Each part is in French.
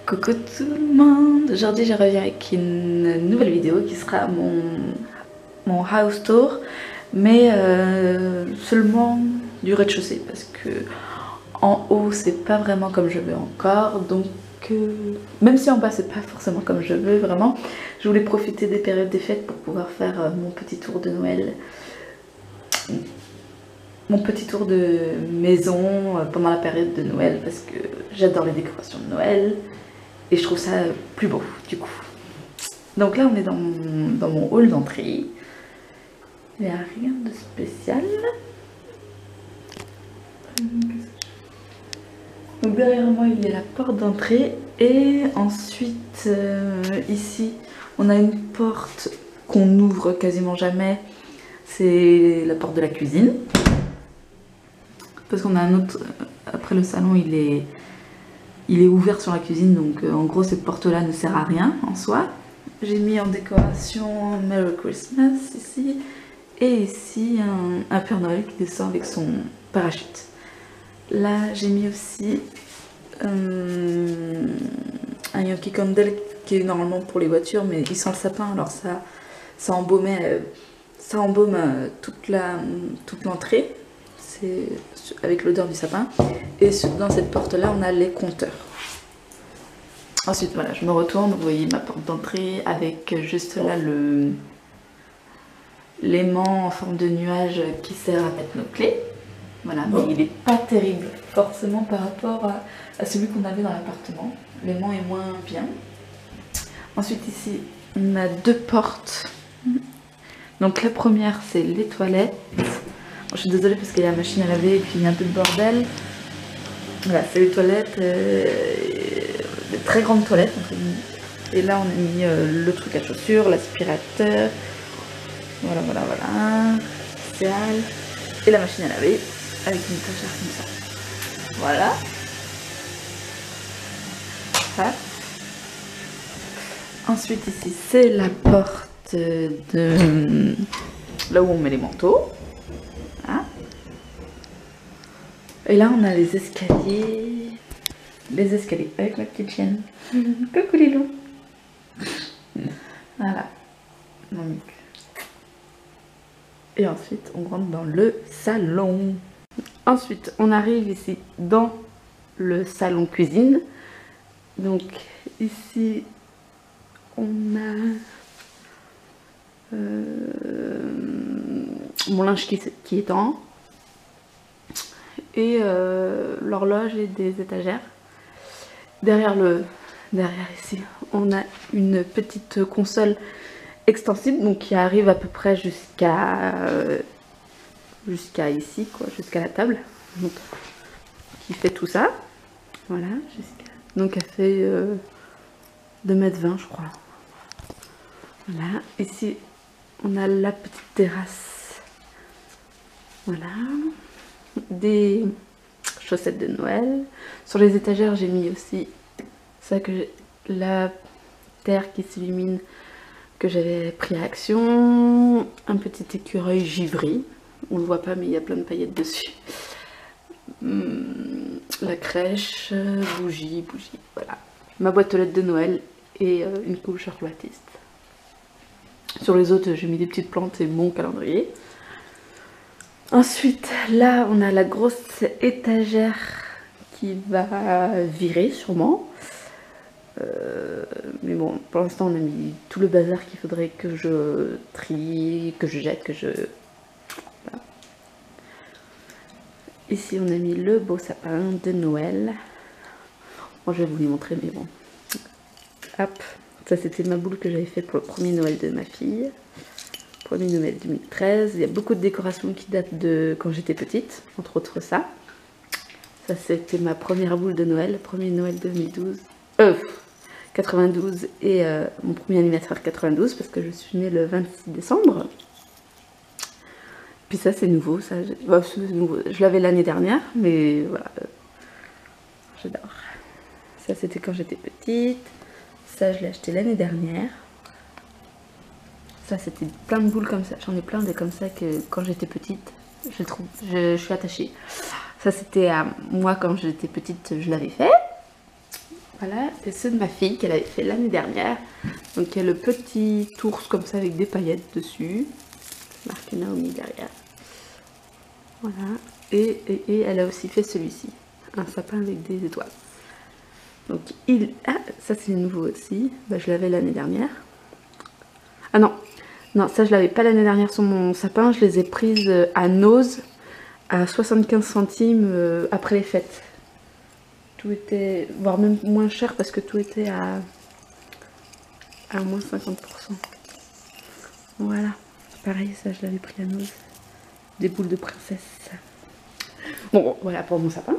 Coucou tout le monde, aujourd'hui je reviens avec une nouvelle vidéo qui sera mon house tour, mais seulement du rez-de-chaussée parce que en haut c'est pas vraiment comme je veux encore, donc même si en bas c'est pas forcément comme je veux vraiment, je voulais profiter des périodes des fêtes pour pouvoir faire mon petit tour de Noël, mon petit tour de maison pendant la période de Noël parce que j'adore les décorations de Noël. Et je trouve ça plus beau du coup. Donc là on est dans mon hall d'entrée. Il n'y a rien de spécial. Donc derrière moi il y a la porte d'entrée. Et ensuite ici on a une porte qu'on ouvre quasiment jamais. C'est la porte de la cuisine. Parce qu'on a un autre... Après le salon il est ouvert sur la cuisine, donc en gros cette porte là ne sert à rien en soi. J'ai mis en décoration Merry Christmas ici, et ici un Père Noël qui descend avec son parachute. Là j'ai mis aussi un Yankee Candle qui est normalement pour les voitures, mais il sent le sapin, alors ça embaume toute l'entrée. C'est avec l'odeur du sapin. Et dans cette porte là on a les compteurs. Ensuite voilà, je me retourne, vous voyez ma porte d'entrée avec juste là l'aimant en forme de nuage qui sert à mettre nos clés. Voilà, mais il n'est pas terrible forcément par rapport à celui qu'on avait dans l'appartement. L'aimant est moins bien. Ensuite ici on a deux portes. Donc la première c'est les toilettes. Je suis désolée parce qu'il y a la machine à laver et puis il y a un peu de bordel. Voilà, c'est les toilettes, des très grandes toilettes. Et là on a mis le truc à chaussures, l'aspirateur. Voilà, spécial. Et la machine à laver avec une étagère comme ça. Voilà. Ça. Ensuite ici c'est la porte de là où on met les manteaux. Et là on a les escaliers avec ma petite chienne. Coucou les loups. Voilà. Donc. Et ensuite on rentre dans le salon. Ensuite on arrive ici dans le salon cuisine. Donc ici on a mon linge qui est en haut. Et l'horloge et des étagères. Derrière ici, on a une petite console extensible, donc qui arrive à peu près jusqu'à ici, quoi, jusqu'à la table. Donc, qui fait tout ça. Voilà, donc elle fait 2,20 m je crois. Voilà, ici on a la petite terrasse. Voilà. Des chaussettes de Noël. Sur les étagères j'ai mis aussi ça, la terre qui s'illumine que j'avais pris à Action, un petit écureuil givré, on le voit pas mais il y a plein de paillettes dessus, la crèche, bougie, voilà, ma boîte aux lettres de Noël et une couche chocolatiste. Sur les autres j'ai mis des petites plantes et mon calendrier. Ensuite, là, on a la grosse étagère qui va virer sûrement. Mais bon, pour l'instant, on a mis tout le bazar qu'il faudrait que je trie, que je jette, Voilà. Ici, on a mis le beau sapin de Noël. Bon, je vais vous les montrer, mais bon. Hop, ça c'était ma boule que j'avais fait pour le premier Noël de ma fille. Premier Noël 2013, il y a beaucoup de décorations qui datent de quand j'étais petite, entre autres ça. Ça c'était ma première boule de Noël, premier Noël 92 et mon premier anniversaire 92 parce que je suis née le 26 décembre. Puis ça c'est nouveau, je l'avais l'année dernière, mais voilà, j'adore. Ça c'était quand j'étais petite, ça je l'ai acheté l'année dernière. Ça c'était plein de boules comme ça, j'en ai plein de comme ça que quand j'étais petite, je suis attachée. Ça c'était à moi quand j'étais petite, je l'avais fait. Voilà, et ceux de ma fille qu'elle avait fait l'année dernière. Donc il y a le petit ours comme ça avec des paillettes dessus. Marqué Naomi derrière. Voilà. Et elle a aussi fait celui-ci. Un sapin avec des étoiles. Donc ah, ça c'est nouveau aussi. Bah, je l'avais l'année dernière. Ah non, non, ça je l'avais pas l'année dernière sur mon sapin. Je les ai prises à Nose à 75 centimes après les fêtes. Tout était, voire même moins cher parce que tout était à moins 50%. Voilà, pareil, ça je l'avais pris à Nose. Des boules de princesse. Bon, voilà pour mon sapin.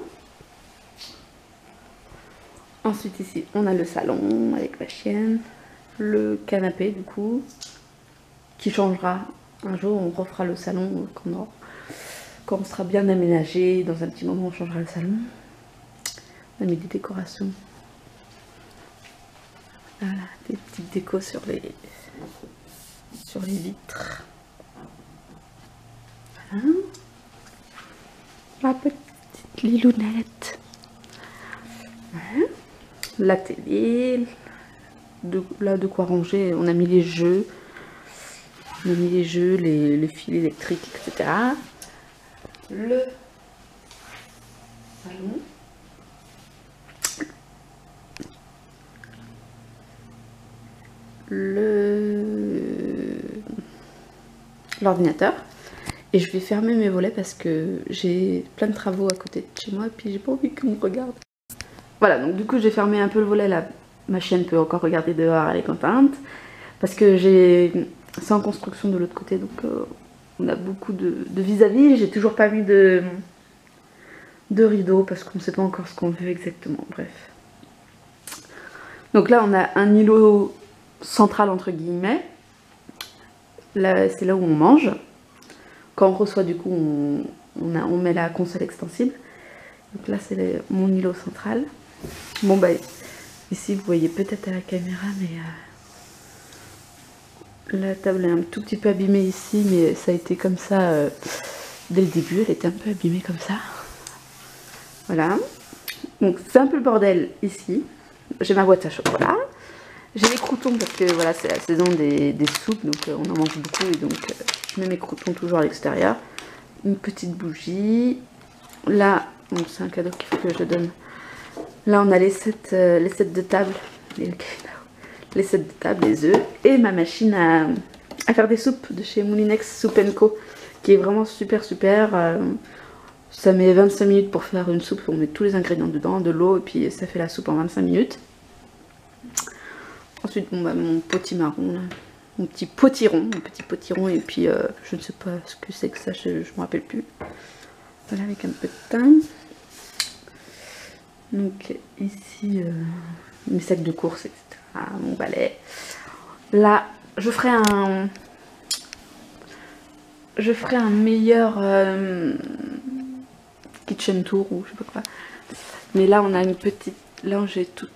Ensuite ici, on a le salon avec ma chienne. Le canapé du coup, qui changera. Un jour, on refera le salon quand on sera bien aménagé. Dans un petit moment, on changera le salon. On a mis des décorations. Voilà, des petites décos sur les vitres. Voilà. Ma petite lilounette. Voilà. La télé. Là, de quoi ranger. On a mis les jeux. On a mis les jeux, les fils électriques, etc. Le salon. L'ordinateur. Et je vais fermer mes volets parce que j'ai plein de travaux à côté de chez moi et puis j'ai pas envie qu'on me regarde. Voilà, donc du coup j'ai fermé un peu le volet là. Ma chienne peut encore regarder dehors, elle est contente. Parce que c'est en construction de l'autre côté, donc on a beaucoup de vis-à-vis. J'ai toujours pas mis de rideau parce qu'on ne sait pas encore ce qu'on veut exactement, bref. Donc là on a un îlot central entre guillemets. Là c'est là où on mange. Quand on reçoit du coup on met la console extensible. Donc là c'est mon îlot central. Bon bah ici vous voyez peut-être à la caméra mais la table est un tout petit peu abîmée ici, mais ça a été comme ça dès le début, elle était un peu abîmée comme ça. Voilà. Donc c'est un peu le bordel ici. J'ai ma boîte à chocolat. J'ai les croûtons parce que voilà, c'est la saison des soupes, donc on en mange beaucoup et donc je mets mes croûtons toujours à l'extérieur. Une petite bougie. Là, bon, c'est un cadeau qu'il faut que je donne. Là on a les sets de table. Les sets de table, les œufs et ma machine à faire des soupes de chez Moulinex Soup & Co qui est vraiment super. Ça met 25 minutes pour faire une soupe, on met tous les ingrédients dedans, de l'eau et puis ça fait la soupe en 25 minutes. Ensuite bon, bah, mon potimarron là, mon petit potiron et puis je ne sais pas ce que c'est que ça, je me rappelle plus. Voilà, avec un peu de thym. Donc ici mes sacs de course, etc. Mon balai. Là, je ferai un meilleur kitchen tour ou je sais pas quoi. Mais là, on a une petite. Là, j'ai tout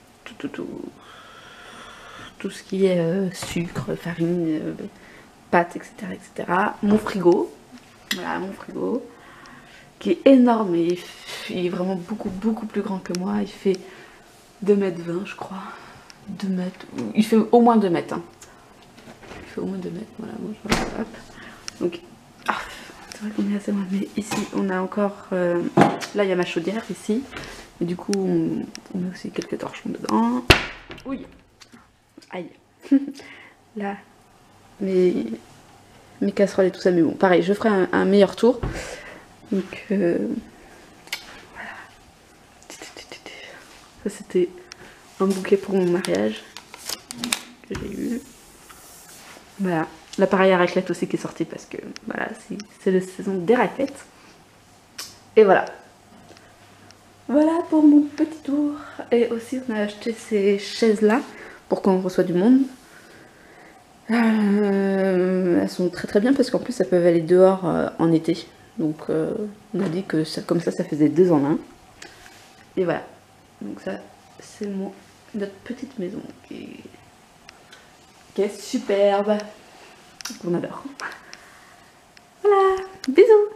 ce qui est sucre, farine, pâtes, etc., etc. Mon frigo. Voilà, mon frigo. Qui est énorme et il est vraiment beaucoup plus grand que moi. Il fait 2,20 m, je crois. 2 mètres, il fait au moins 2 mètres. Hein. Il fait au moins 2 mètres, voilà, bon, hop. Donc, c'est vrai qu'on est assez loin, mais ici on a encore, là il y a ma chaudière ici, et du coup on met aussi quelques torchons dedans. Oui, aïe. Là, mes casseroles et tout ça, mais bon, pareil, je ferai un meilleur tour. Donc, voilà. Ça c'était un bouquet pour mon mariage que j'ai eu. Voilà, l'appareil à raclette aussi qui est sorti parce que voilà, c'est la saison des raclettes. Et voilà. Voilà pour mon petit tour. Et aussi on a acheté ces chaises là pour quand on reçoit du monde. Elles sont très bien parce qu'en plus elles peuvent aller dehors en été. Donc on a dit que ça, comme ça faisait 2 en 1. Et voilà. Donc ça c'est notre petite maison qui est superbe. Qu'on adore. Voilà, bisous.